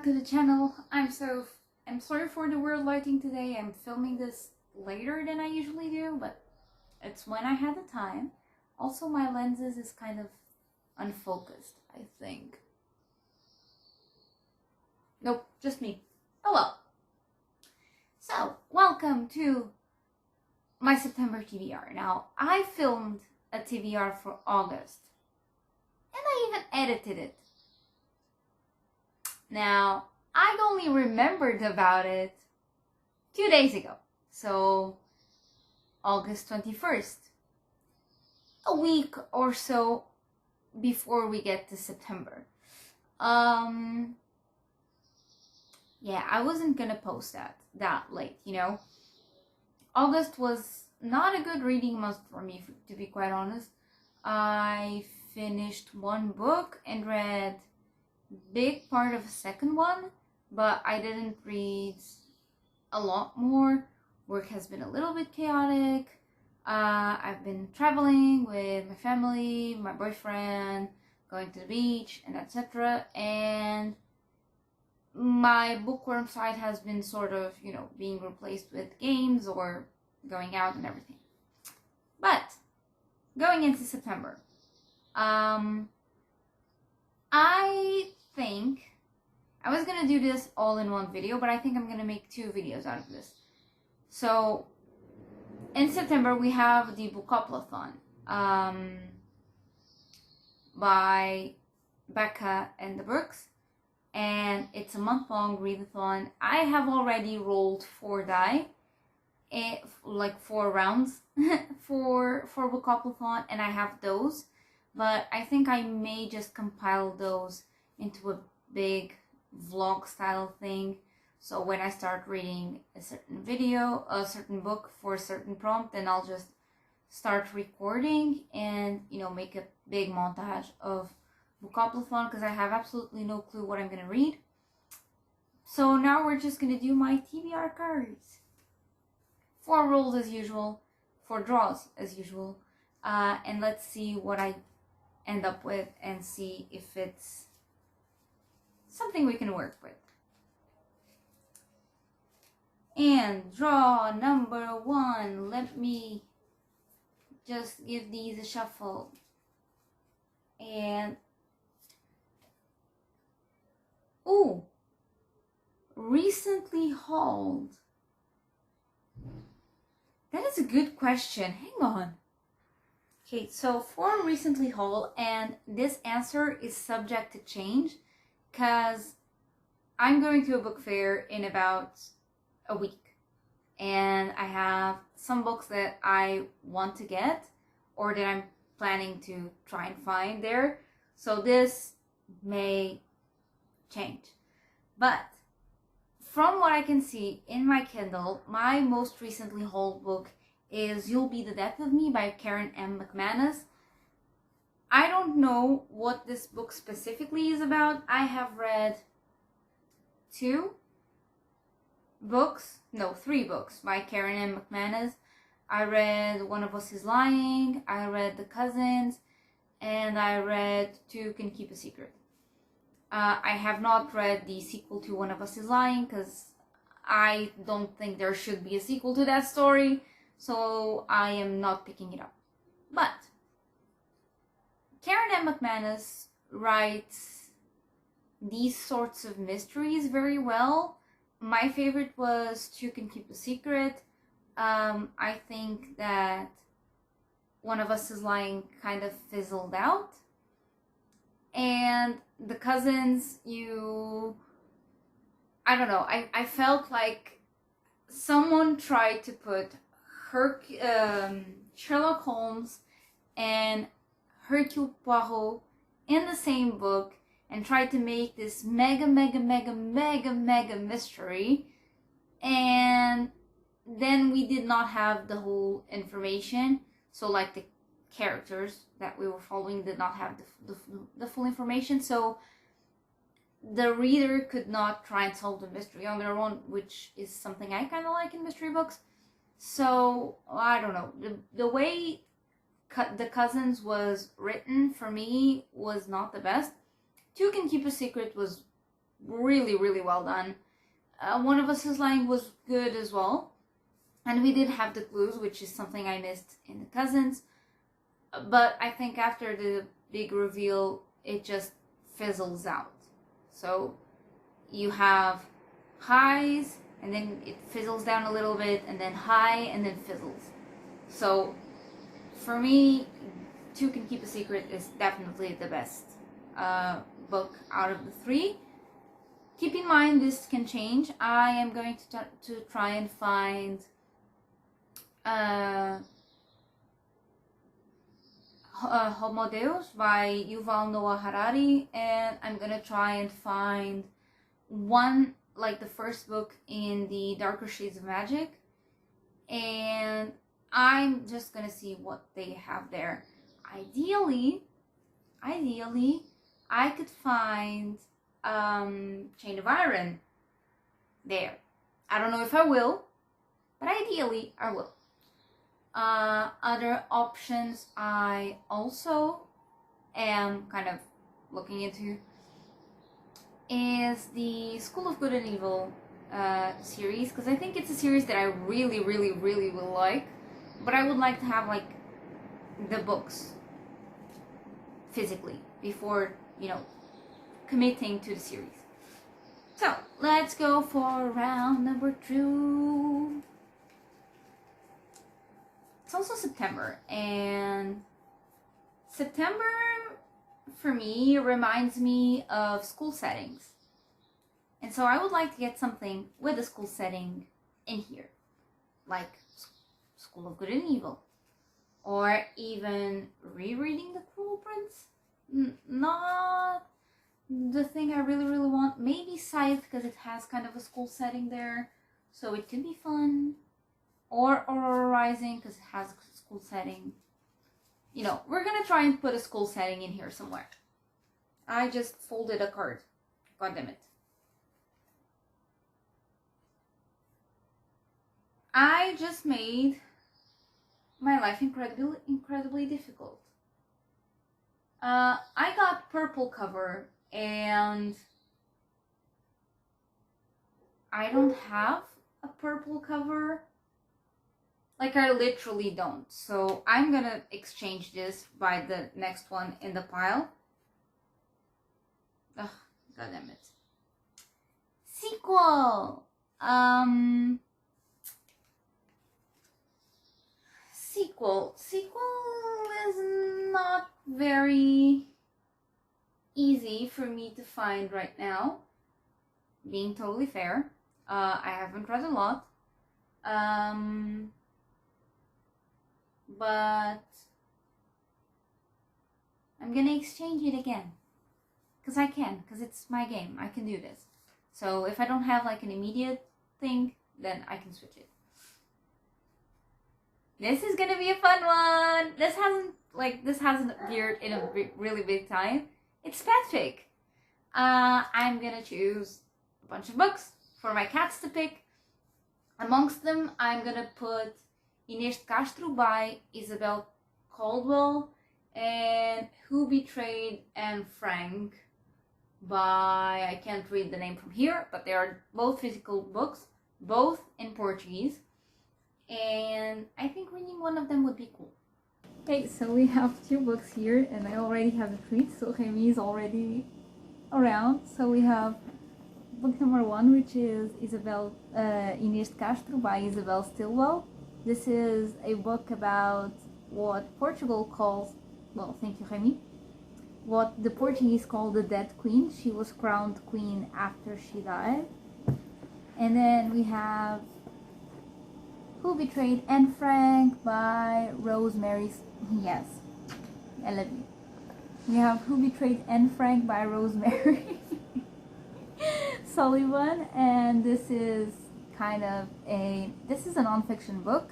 back to the channel. I'm sorry for the weird lighting today. I'm filming this later than I usually do, but it's when I had the time. Also, my lenses is kind of unfocused, I think. Nope, just me. Oh well. So, welcome to my September TBR. Now, I filmed a TBR for August, and I even edited it. Now, I only remembered about it 2 days ago. So, August 21st. A week or so before we get to September. Yeah, I wasn't gonna post that late, you know. August was not a good reading month for me, to be quite honest. I finished one book and read big part of a second one, but I didn't read a lot more. Work has been a little bit chaotic. I've been traveling with my family, my boyfriend, going to the beach, and etc. And my bookworm side has been sort of, you know, being replaced with games or going out and everything. But going into September, I think I was gonna do this all in one video, but I think I'm gonna make 2 videos out of this. So in September we have the Bookoplathon by Becca and the Brooks, and it's a month-long readathon. I have already rolled 4 die, like 4 rounds for Bookoplathon, and I have those, but I think I may just compile those into a big vlog style thing. So when I start reading a certain video, a certain book for a certain prompt, then I'll just start recording and, you know, make a big montage of Bookoplathon, because I have absolutely no clue what I'm gonna read. So now we're just gonna do my TBR cards. 4 rolls as usual, 4 draws as usual, and let's see what I end up with and see if it's something we can work with. And draw number 1. Let me just give these a shuffle. And ooh, recently hauled. That is a good question. Hang on. Okay, so for recently hauled, and this answer is subject to change because I'm going to a book fair in about a week, and I have some books that I want to get or that I'm planning to try and find there. So this may change. But from what I can see in my Kindle, my most recently hauled book is You'll Be the Death of Me by Karen M. McManus. I don't know what this book specifically is about. I have read 3 books by Karen M. McManus. I read One of Us is Lying, I read The Cousins, and I read Two Can Keep a Secret. I have not read the sequel to One of Us is Lying because I don't think there should be a sequel to that story, so I am not picking it up. But Karen M. McManus writes these sorts of mysteries very well. My favorite was Two Can Keep a Secret. I think that One of Us is Lying kind of fizzled out. And The Cousins, I don't know, I felt like someone tried to put Sherlock Holmes and Hercule Poirot in the same book and tried to make this mega mystery, and then we did not have the whole information. So like the characters that we were following did not have the full information, so the reader could not try and solve the mystery on their own, which is something I kind of like in mystery books. So I don't know, the way The Cousins was written for me was not the best. Two Can Keep a Secret was really, really well done. One of Us is Lying was good as well. And we did have the clues, which is something I missed in the Cousins. But I think after the big reveal, it just fizzles out. So you have highs, and then it fizzles down a little bit, and then high, and then fizzles. So for me, Two Can Keep a Secret is definitely the best book out of the three. Keep in mind, this can change. I am going to try and find Homo Deus by Yuval Noah Harari, and I'm gonna try and find one, like the first book in the Darker Shades of Magic, and I'm just gonna see what they have there. Ideally, I could find Chain of Iron there. I don't know if I will, but ideally I will. Other options I also am kind of looking into is the School of Good and Evil series, because I think it's a series that I really, really, really will like, but I would like to have like the books physically before, you know, committing to the series. So let's go for round number 2. It's also September, and September for me reminds me of school settings, and so I would like to get something with a school setting in here, like School of Good and Evil, or even rereading The Cruel Prince. Not the thing I really, really want. Maybe Scythe, because it has kind of a school setting there, so it could be fun. Or Aurora Rising, because it has a school setting. You know, we're gonna try and put a school setting in here somewhere. I just folded a card. God damn it. I just made my life incredibly difficult. I got purple cover, and I don't have a purple cover. Like, I literally don't. So I'm gonna exchange this by the next one in the pile. Ugh, god damn it. Sequel! Sequel is not very easy for me to find right now. Being totally fair. I haven't read a lot. But I'm gonna exchange it again, because I can, because it's my game. I can do this. So if I don't have like an immediate thing, then I can switch it. This is gonna be a fun one. This hasn't appeared in a really big time. It's Patrick. I'm gonna choose a bunch of books for my cats to pick. Amongst them, I'm gonna put Inês de Castro by Isabel Caldwell, and Who Betrayed Anne Frank by, I can't read the name from here, but they are both physical books, both in Portuguese, and I think reading one of them would be cool. Okay, so we have 2 books here, and I already have the treat, so Remy is already around. So we have book number 1, which is Inês de Castro by Isabel Stilwell. This is a book about what Portugal calls, well, thank you, Remy, what the Portuguese call the Dead Queen. She was crowned queen after she died. And then we have Who Betrayed Anne Frank by Rosemary, yes, I love you. We have Who Betrayed Anne Frank by Rosemary Sullivan, and this is this is a non-fiction book.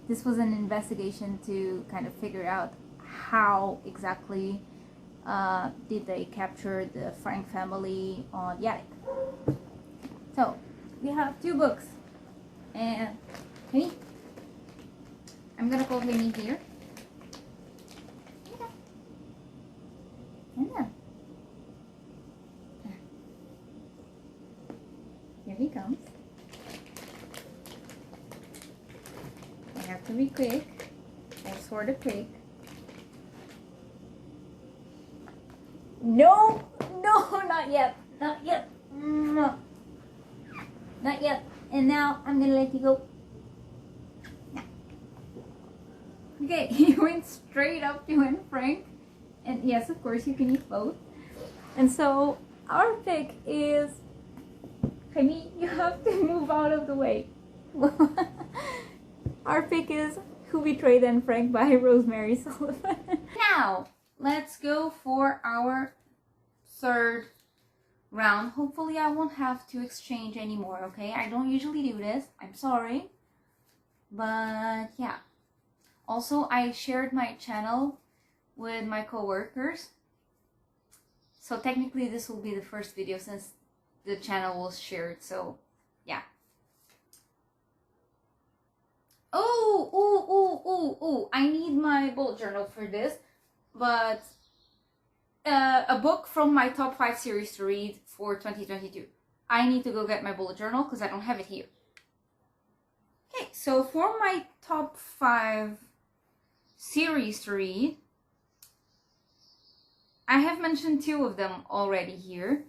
This was an investigation to kind of figure out how exactly did they capture the Frank family on Yaddick. So we have 2 books, and hey, I'm gonna call Amy here. have to be quick. I sort of quick. No, no, not yet, not yet, no, not yet. And now I'm gonna let you go. Okay, he went straight up to Anne Frank, and yes, of course, you can eat both. And so our pick is, honey, you have to move out of the way. Our pick is Who Betrayed Anne Frank by Rosemary Sullivan. Now, let's go for our third round. Hopefully I won't have to exchange anymore, okay? I don't usually do this. I'm sorry. But yeah. Also, I shared my channel with my coworkers. So technically this will be the first video since the channel was shared. So yeah. Oh, I need my bullet journal for this, but a book from my top 5 series to read for 2022. I need to go get my bullet journal because I don't have it here. Okay, so for my top 5 series to read, I have mentioned 2 of them already here.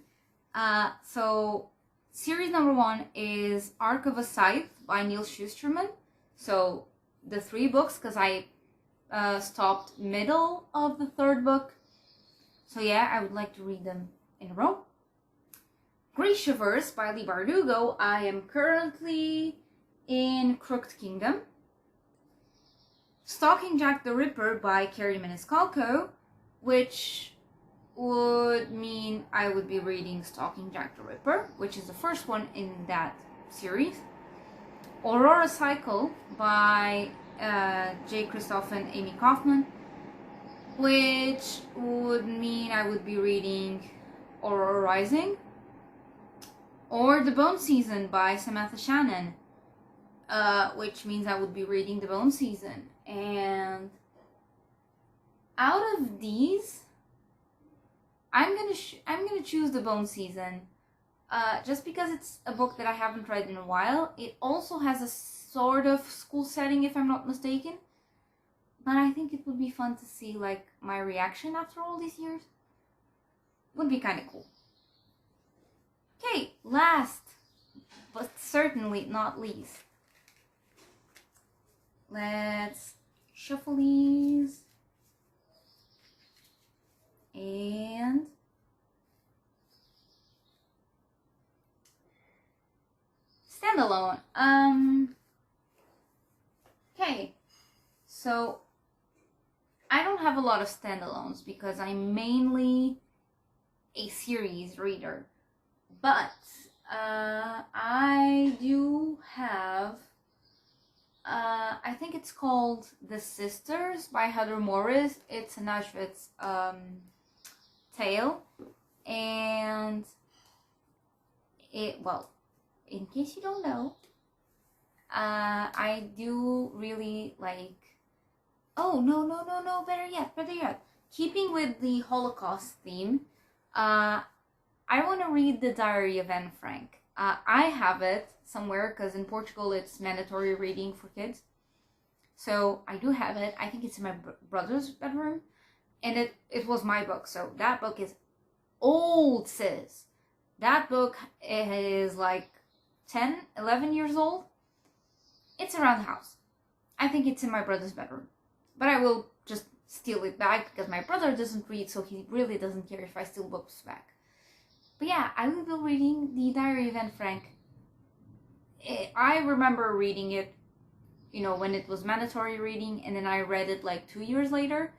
So series number 1 is Arc of a Scythe by Neil Shusterman. So the 3 books, because I stopped middle of the 3rd book. So yeah, I would like to read them in a row. Grishaverse by Lee Bardugo. I am currently in Crooked Kingdom. Stalking Jack the Ripper by Carrie Maniscalco, which would mean I would be reading Stalking Jack the Ripper, which is the first one in that series. Aurora Cycle by Jay Kristoff and Amy Kaufman, which would mean I would be reading Aurora Rising. Or The Bone Season by Samantha Shannon, which means I would be reading The Bone Season. And out of these, I'm gonna choose The Bone Season, just because it's a book that I haven't read in a while. It also has a sort of school setting, if I'm not mistaken. But I think it would be fun to see like my reaction after all these years. Would be kind of cool. Okay, last but certainly not least, let's shuffle these and Standalone. Okay, so I don't have a lot of standalones because I'm mainly a series reader, but I do have, I think it's called The Sisters by Heather Morris. It's an Auschwitz tale, and it, well, in case you don't know, I do really like, oh, no, better yet. Keeping with the Holocaust theme, I want to read The Diary of Anne Frank. I have it somewhere because in Portugal it's mandatory reading for kids. So I do have it. I think it's in my brother's bedroom. And it was my book. So that book is old, sis. That book is like 10, 11 years old. It's around the house. I think it's in my brother's bedroom. But I will just steal it back because my brother doesn't read, so he really doesn't care if I steal books back. But yeah, I will be reading The Diary of Anne Frank. I remember reading it, you know, when it was mandatory reading, and then I read it like 2 years later.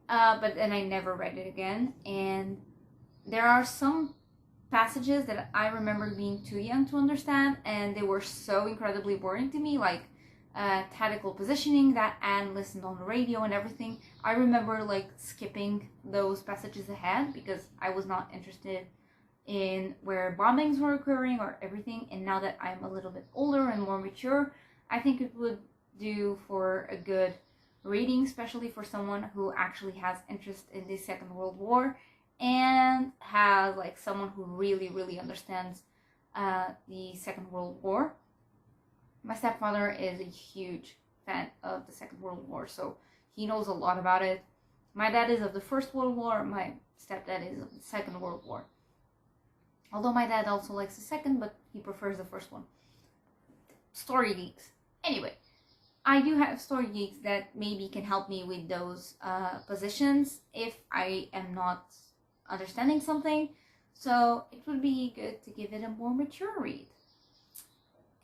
But then I never read it again. And there are some passages that I remember being too young to understand, and they were so incredibly boring to me, like tactical positioning that Anne listened on the radio and everything. I remember like skipping those passages ahead because I was not interested in where bombings were occurring or everything. And now that I'm a little bit older and more mature, I think it would do for a good reading, especially for someone who actually has interest in the Second World War and has like someone who really understands the Second World War. My stepfather is a huge fan of the Second World War, so he knows a lot about it. My dad is of the First World War, my stepdad is of the Second World War. Although my dad also likes the second, but he prefers the first one. Story geeks. Anyway, I do have story geeks that maybe can help me with those positions if I am not understanding something. So it would be good to give it a more mature read.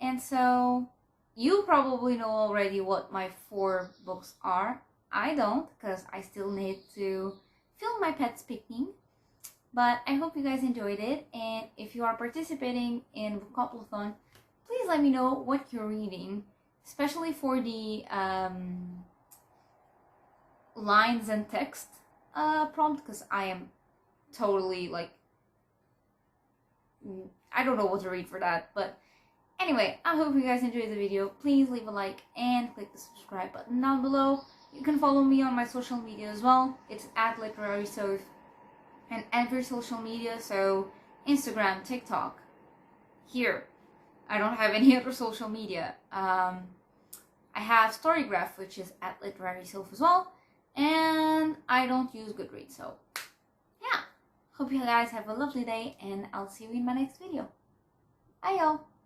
And so you probably know already what my 4 books are. I don't, because I still need to film my pets picking. But I hope you guys enjoyed it, and if you are participating in Vocabulothon, please let me know what you're reading, especially for the lines and text prompt, because I am totally like, I don't know what to read for that. But anyway, I hope you guys enjoyed the video. Please leave a like and click the subscribe button down below. You can follow me on my social media as well. It's @LiterarySoph. And every social media, so Instagram, TikTok. Here, I don't have any other social media. I have Storygraph, which is @LiterarySoph as well, and I don't use Goodreads, so yeah. Hope you guys have a lovely day, and I'll see you in my next video. Bye y'all!